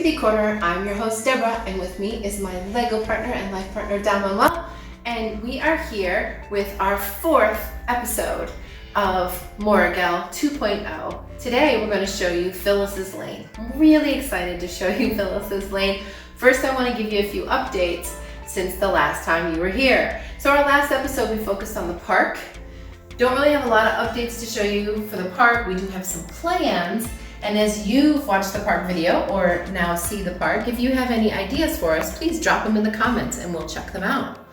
Minifig Corner. I'm your host Debra, and with me is my Lego partner and life partner Don Manuel, and we are here with our 4th episode of Moorogel 2.0. Today we're going to show you Phyllis Lane. I'm really excited to show you Phyllis Lane. First, I want to give you a few updates since the last time you were here. So our last episode we focused on the park. Don't really have a lot of updates to show you for the park. We do have some plans. And as you've watched the park video or now see the park, if you have any ideas for us, please drop them in the comments and we'll check them out.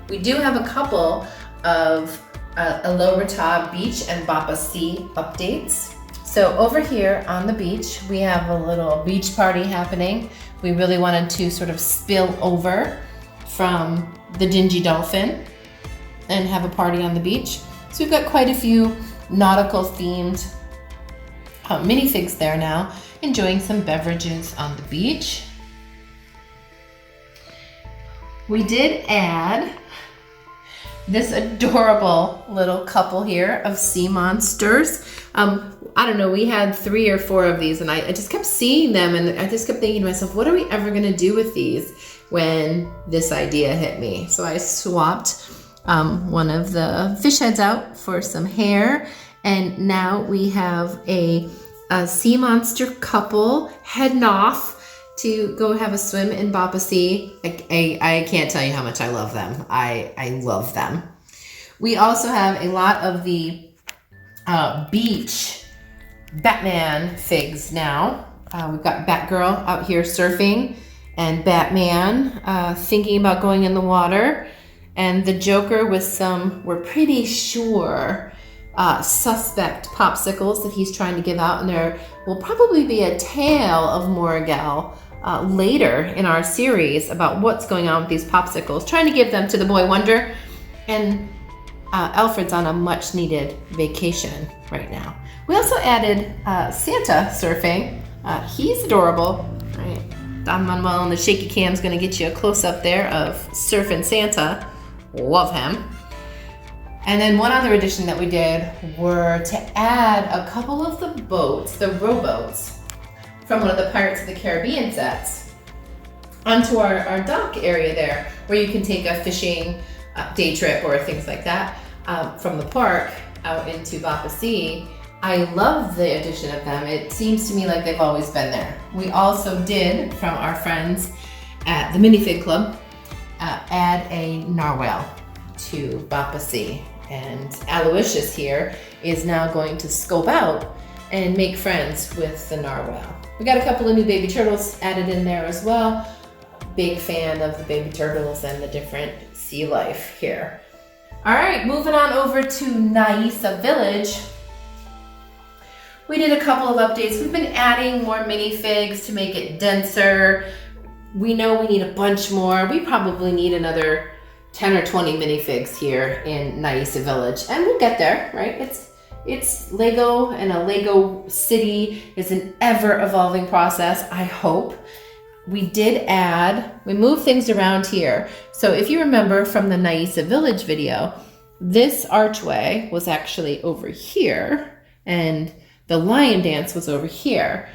We do have a couple of Alorata Beach and Bapa Sea updates. So over here on the beach, we have a little beach party happening. We really wanted to sort of spill over from the Dingy Dolphin and have a party on the beach. So we've got quite a few nautical themed minifigs there now, enjoying some beverages on the beach. We did add this adorable little couple here of sea monsters. I don't know, we had 3 or 4 of these and I just kept seeing them and I just kept thinking to myself, what are we ever gonna do with these when this idea hit me? So I swapped one of the fish heads out for some hair, and now we have a sea monster couple heading off to go have a swim in Bapa Sea. I can't tell you how much I love them. I love them. We also have a lot of the beach Batman figs now. We've got Batgirl out here surfing and Batman thinking about going in the water, and the Joker with some, we're pretty sure, suspect popsicles that he's trying to give out, and there will probably be a tale of Moorogel later in our series about what's going on with these popsicles, trying to give them to the boy wonder. And Alfred's on a much needed vacation right now. We also added Santa surfing. He's adorable, right? Don Manuel and the shaky cam's gonna get you a close up there of surfing Santa. Love him. And then one other addition that we did were to add a couple of the boats, the rowboats, from one of the Pirates of the Caribbean sets onto our dock area there, where you can take a fishing day trip or things like that from the park out into Bapa Sea. I love the addition of them. It seems to me like they've always been there. We also did, from our friends at the Minifig Club, add a narwhal to Bapa Sea. And Aloysius here is now going to scope out and make friends with the narwhal. We got a couple of new baby turtles added in there as well. Big fan of the baby turtles and the different sea life here. All right, moving on over to Nyissa Village. We did a couple of updates. We've been adding more minifigs to make it denser. We know we need a bunch more. We probably need another 10 or 20 minifigs here in Nyissa Village, and we'll get there, right? It's Lego, and a Lego city is an ever-evolving process, I hope. We moved things around here. So if you remember from the Nyissa Village video, this archway was actually over here, and the lion dance was over here.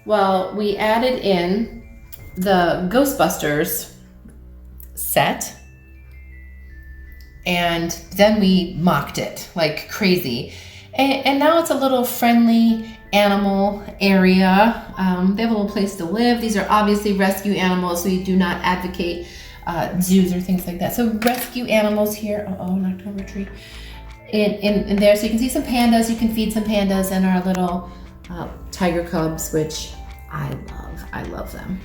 Well, we added in the Ghostbusters set, and then we mocked it like crazy. And now it's a little friendly animal area. They have a little place to live. These are obviously rescue animals, so we do not advocate zoos or things like that. So rescue animals here. An October tree. In there, so you can see some pandas. You can feed some pandas and our little tiger cubs, which I love. I love them.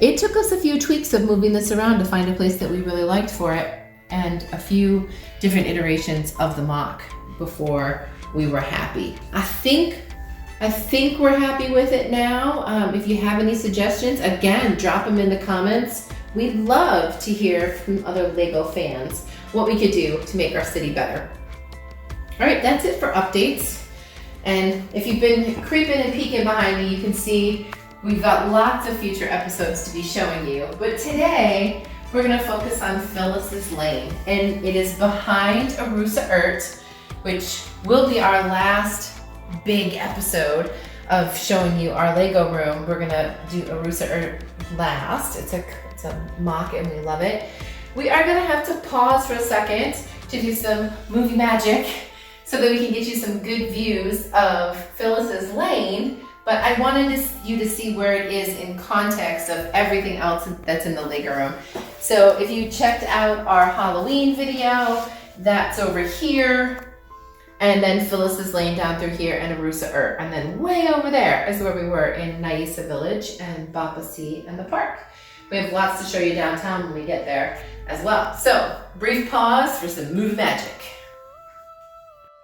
It took us a few tweaks of moving this around to find a place that we really liked for it, and a few different iterations of the mock before we were happy. I think we're happy with it now. If you have any suggestions, again, drop them in the comments. We'd love to hear from other Lego fans what we could do to make our city better. All right, that's it for updates. And if you've been creeping and peeking behind me, you can see we've got lots of future episodes to be showing you. But today, we're gonna focus on Phyllis Lane, and it is behind Arusa Ert, which will be our last big episode of showing you our Lego room. We're gonna do Arusa last. It's a mock and we love it. We are gonna have to pause for a second to do some movie magic so that we can get you some good views of Phyllis's Lane, but I wanted you to see where it is in context of everything else that's in the Lego room. So if you checked out our Halloween video, that's over here. And then Phyllis's Lane down through here and Arusa and then way over there is where we were in Nyasa Village and Bapasi and the park. We have lots to show you downtown when we get there as well. So, brief pause for some movie magic.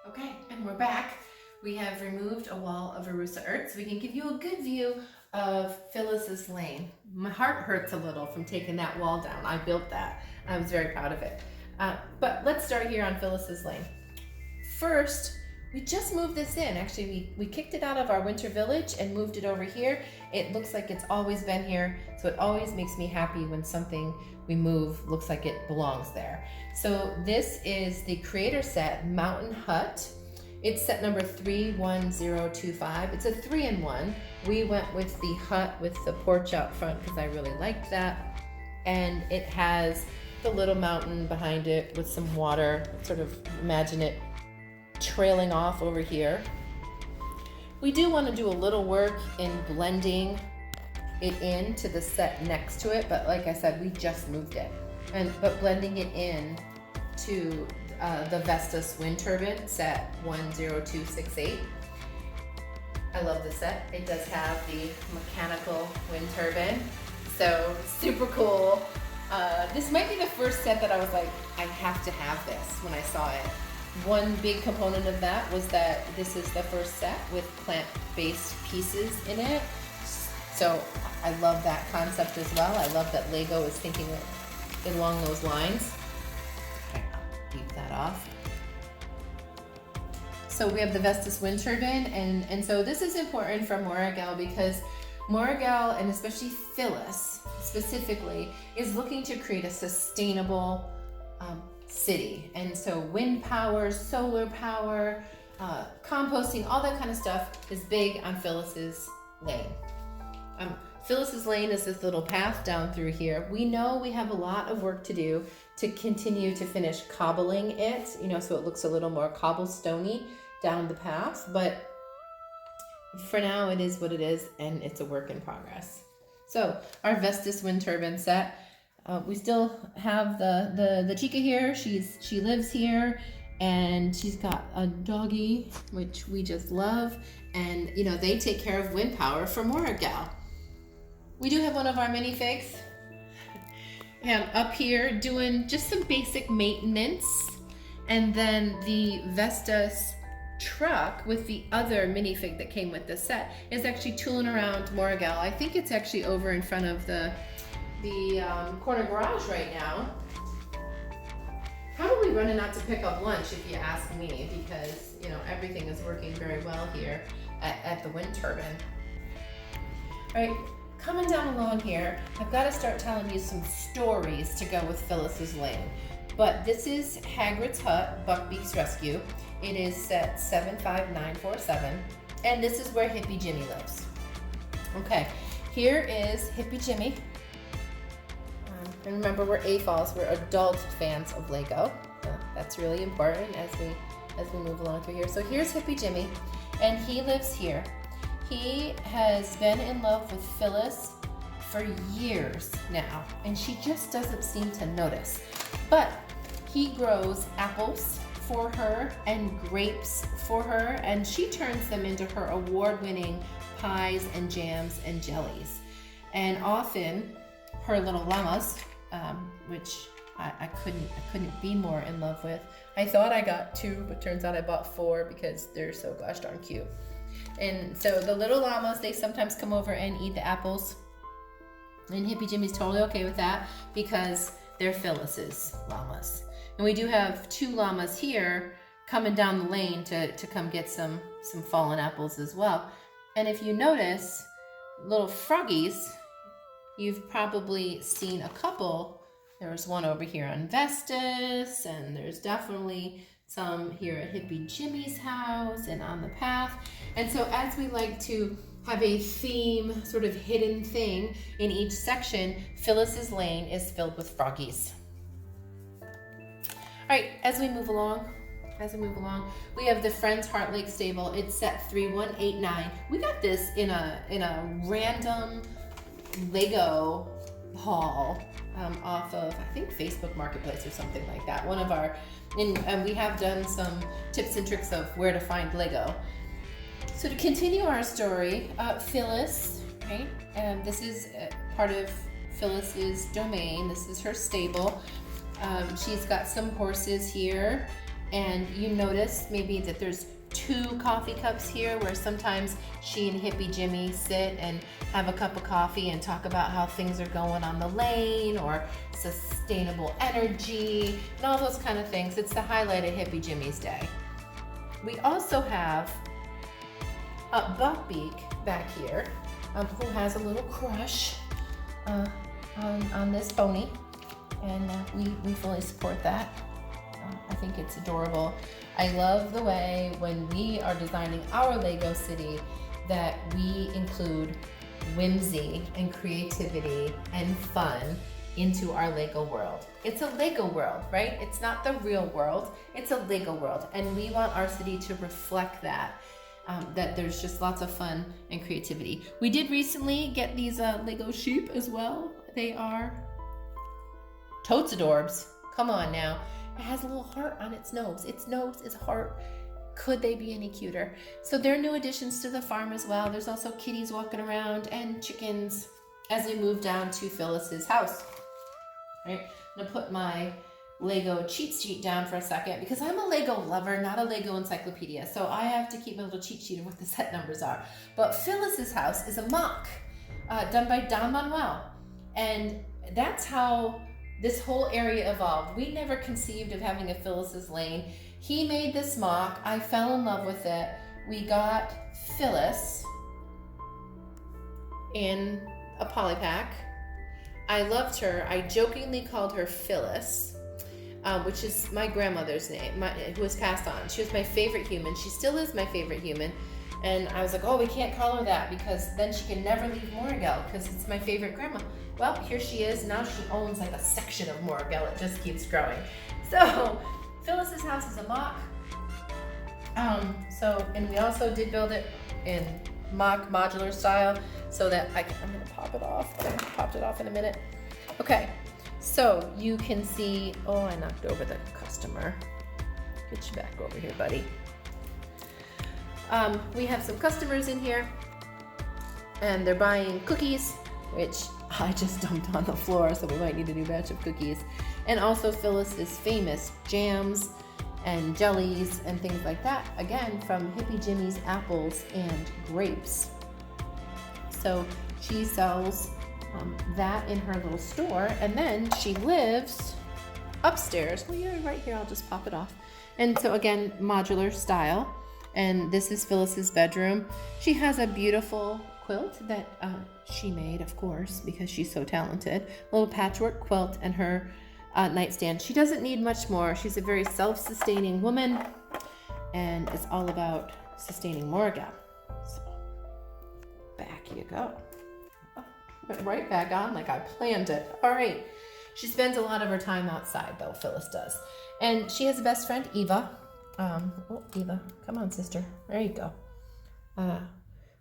Okay, and we're back. We have removed a wall of Arusa so we can give you a good view of Phyllis's Lane. My heart hurts a little from taking that wall down. I built that. I was very proud of it. But let's start here on Phyllis's Lane. First, we just moved this in. Actually, we kicked it out of our winter village and moved it over here. It looks like it's always been here, so it always makes me happy when something we move looks like it belongs there. So this is the creator set Mountain Hut. It's set number 31025. It's a 3-in-1. We went with the hut with the porch out front because I really liked that. And it has the little mountain behind it with some water. Sort of imagine it trailing off over here. We do want to do a little work in blending it into the set next to it, but like I said, we just moved it. But blending it in to the Vestas wind turbine set 10268. I love the set. It does have the mechanical wind turbine, so super cool. This might be the first set that I was like, I have to have this when I saw it. One big component of that was that this is the first set with plant-based pieces in it. So I love that concept as well. I love that Lego is thinking along those lines. Okay, I'll leave that off. So we have the Vestas wind turbine, and so this is important for Moorogel because Moorogel, and especially Phyllis specifically, is looking to create a sustainable city. And so wind power, solar power, composting, all that kind of stuff is big on Phyllis's Lane. Phyllis's Lane is this little path down through here. We know we have a lot of work to do to continue to finish cobbling it, so it looks a little more cobblestoney down the path, but for now it is what it is and it's a work in progress. So our Vestas wind turbine set, we still have the chica here. She lives here and she's got a doggy, which we just love. And they take care of wind power for Moorogel. We do have one of our minifigs and up here doing just some basic maintenance. And then the Vestas truck with the other minifig that came with the set is actually tooling around Moorogel. I think it's actually over in front of the corner garage right now. Probably running out to pick up lunch if you ask me, because everything is working very well here at the wind turbine. All right, coming down along here, I've got to start telling you some stories to go with Phyllis's Lane. But this is Hagrid's Hut, Buckbeak's Rescue. It is set 75947, and this is where Hippie Jimmy lives. Okay, here is Hippie Jimmy. And remember, we're AFOLs, we're adult fans of Lego. That's really important as we move along through here. So here's Hippie Jimmy, and he lives here. He has been in love with Phyllis for years now, and she just doesn't seem to notice. But he grows apples for her and grapes for her, and she turns them into her award-winning pies and jams and jellies. And often her little llamas, which I couldn't be more in love with. I thought I got 2, but turns out I bought 4 because they're so gosh darn cute. And so the little llamas, they sometimes come over and eat the apples. And Hippie Jimmy's totally okay with that because they're Phyllis's llamas. And we do have 2 llamas here coming down the lane to come get some fallen apples as well. And if you notice, little froggies, you've probably seen a couple. There was one over here on Vestas, and there's definitely some here at Hippie Jimmy's house and on the path. And so as we like to have a theme, sort of hidden thing in each section, Phyllis's Lane is filled with froggies. All right, as we move along, we have the Friends Heart Lake Stable. It's set 3189. We got this in a random Lego haul off of, I think, Facebook Marketplace or something like that. One of our, and we have done some tips and tricks of where to find Lego. So to continue our story, Phyllis, right? And this is part of Phyllis's domain. This is her stable. She's got some horses here, and you notice maybe that there's 2 coffee cups here where sometimes she and Hippie Jimmy sit and have a cup of coffee and talk about how things are going on the lane or sustainable energy and all those kind of things. It's the highlight of Hippie Jimmy's day. We also have Buckbeak back here, who has a little crush on this pony, and we fully support that. I think it's adorable. I love the way when we are designing our Lego city that we include whimsy and creativity and fun into our Lego world. It's a Lego world, right? It's not the real world, it's a Lego world. And we want our city to reflect that, that there's just lots of fun and creativity. We did recently get these Lego sheep as well. They are totes adorbs. Come on now. It has a little heart on its nose. Its nose is a heart. Could they be any cuter? So they're new additions to the farm as well. There's also kitties walking around and chickens as we move down to Phyllis's house. Right? I'm gonna put my Lego cheat sheet down for a second because I'm a Lego lover, not a Lego encyclopedia. So I have to keep my little cheat sheet of what the set numbers are. But Phyllis's house is a mock done by Don Manuel. And that's how this whole area evolved. We never conceived of having a Phyllis's Lane. He made this mock. I fell in love with it. We got Phyllis in a poly pack. I loved her. I jokingly called her Phyllis, which is my grandmother's name, who was passed on. She was my favorite human. She still is my favorite human. And I was like, oh, we can't call her that because then she can never leave Moorogel because it's my favorite grandma. Well, here she is. Now she owns like a section of Moorogel. It just keeps growing. So Phyllis's house is a mock. And we also did build it in mock modular style so that I'm gonna pop it off. I popped it off in a minute. Okay, so you can see, oh, I knocked over the customer. Get you back over here, buddy. We have some customers in here and they're buying cookies, which I just dumped on the floor, so we might need a new batch of cookies. And also Phyllis's famous jams and jellies and things like that, again, from Hippie Jimmy's apples and grapes. So she sells that in her little store, and then she lives upstairs. Well, you're right here, I'll just pop it off. And so again, modular style. And this is Phyllis's bedroom. She has a beautiful quilt that she made, of course, because she's so talented. A little patchwork quilt and her nightstand. She doesn't need much more. She's a very self-sustaining woman, and it's all about sustaining Moorogel. So back you go. Oh, went right back on like I planned it. All right. She spends a lot of her time outside, though, Phyllis does. And she has a best friend, Eva. Oh, Eva, come on, sister. There you go.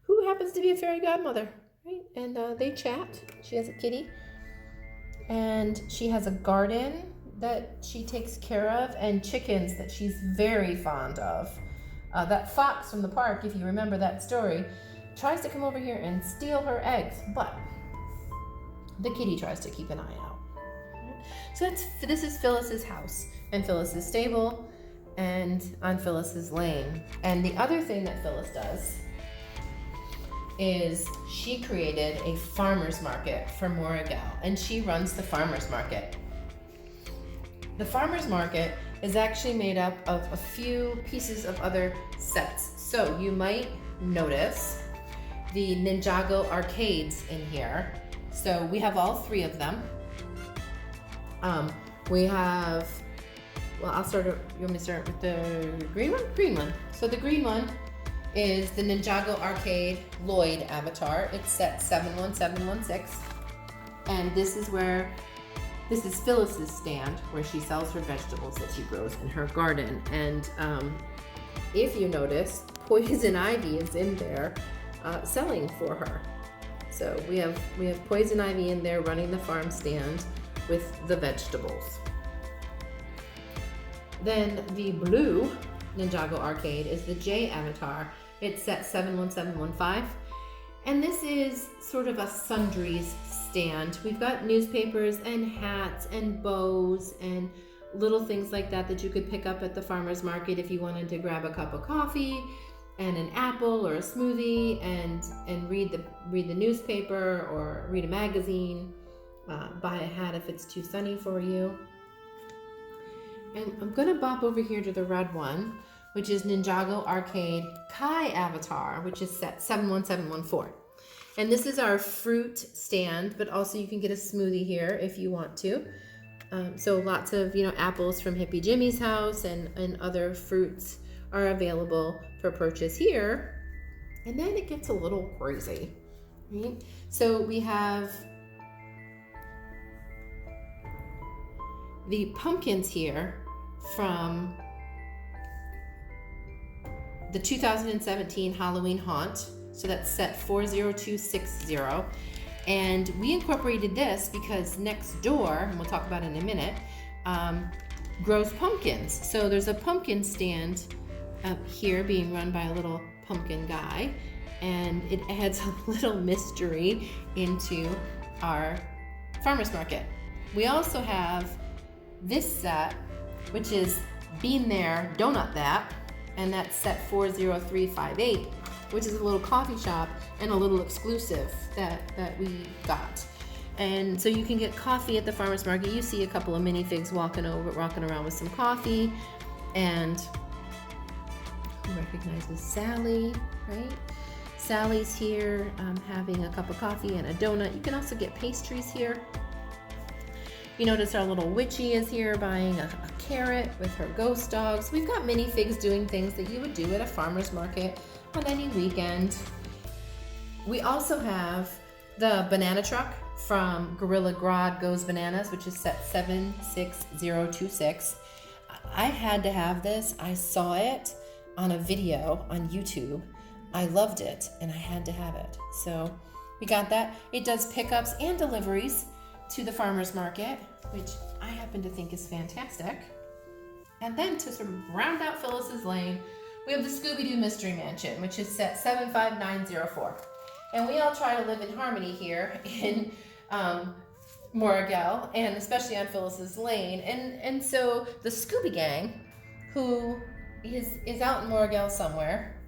Who happens to be a fairy godmother, right? And they chat. She has a kitty. And she has a garden that she takes care of and chickens that she's very fond of. That fox from the park, if you remember that story, tries to come over here and steal her eggs, but the kitty tries to keep an eye out. So this is Phyllis's house and Phyllis's stable and on Phyllis's Lane. And the other thing that Phyllis does is she created a farmer's market for Moorogel, and she runs the farmer's market. The farmer's market is actually made up of a few pieces of other sets. So you might notice the Ninjago arcades in here. So we have all three of them. We have well, I'll start, you want me to start with the green one? Green one. So the green one is the Ninjago Arcade Lloyd avatar. It's set 71716. And this is Phyllis's stand where she sells her vegetables that she grows in her garden. And if you notice, Poison Ivy is in there selling for her. So we have Poison Ivy in there running the farm stand with the vegetables. Then the blue Ninjago Arcade is the J avatar. It's set 71715. And this is sort of a sundries stand. We've got newspapers and hats and bows and little things like that you could pick up at the farmer's market if you wanted to grab a cup of coffee and an apple or a smoothie and read the newspaper or read a magazine, buy a hat if it's too sunny for you. And I'm gonna bop over here to the red one, which is Ninjago Arcade Kai Avatar, which is set 71714. And this is our fruit stand, but also you can get a smoothie here if you want to. So lots of, apples from Hippie Jimmy's house and other fruits are available for purchase here. And then it gets a little crazy, right? So we have the pumpkins here from the 2017 Halloween Haunt. So that's set 40260. And we incorporated this because next door, and we'll talk about it in a minute, grows pumpkins. So there's a pumpkin stand up here being run by a little pumpkin guy, and it adds a little mystery into our farmer's market. We also have this set, which is Bean There, Donut That, and that's set 40358, which is a little coffee shop and a little exclusive that we got. And so you can get coffee at the farmer's market. You see a couple of minifigs walking around with some coffee, and who recognizes Sally, right? Sally's here having a cup of coffee and a donut. You can also get pastries here. You notice our little witchy is here buying a carrot with her ghost dogs. We've got minifigs doing things that you would do at a farmer's market on any weekend. We also have the banana truck from Gorilla Grodd Goes Bananas, which is set 76026. I had to have this. I saw it on a video on YouTube. I loved it and I had to have it. So we got that. It does pickups and deliveries to the farmer's market, which I happen to think is fantastic. And then to sort of round out Phyllis's Lane, we have the Scooby-Doo Mystery Mansion, which is set 75904. And we all try to live in harmony here in Moorogel, and especially on Phyllis's Lane. And so the Scooby Gang, who is out in Moorogel somewhere,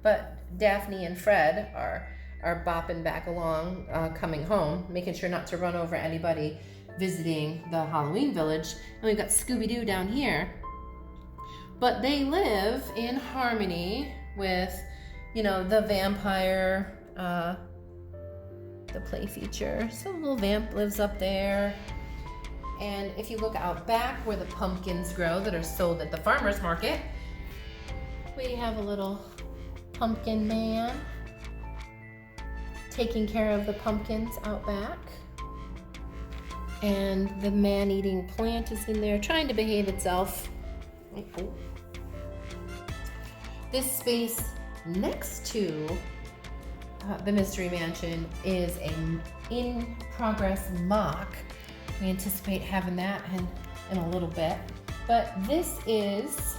but Daphne and Fred are bopping back along, coming home, making sure not to run over anybody visiting the Halloween village. And we've got Scooby-Doo down here. But they live in harmony with, the vampire, the play feature. So a little vamp lives up there. And if you look out back where the pumpkins grow that are sold at the farmer's market, we have a little pumpkin man taking care of the pumpkins out back. And the man-eating plant is in there trying to behave itself. Oh. This space next to the Mystery Mansion is an in-progress mock. We anticipate having that in a little bit. But this is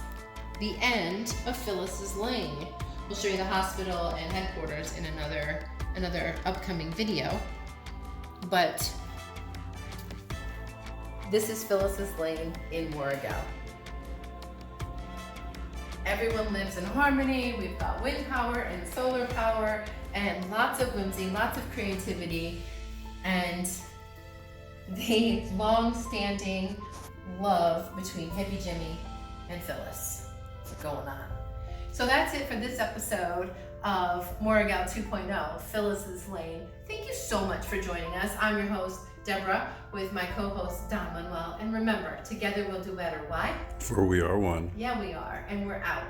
the end of Phyllis's Lane. We'll show you the hospital and headquarters in another upcoming video. But this is Phyllis's Lane in Moorogel. Everyone lives in harmony. We've got wind power and solar power and lots of whimsy, lots of creativity, and the long-standing love between Hippie Jimmy and Phyllis going on. So that's it for this episode of Moorogel 2.0, Phyllis's Lane. Thank you so much for joining us. I'm your host, Debra, with my co-host, Don Manuel. And remember, together we'll do better. Why? For we are one. Yeah, we are. And we're out.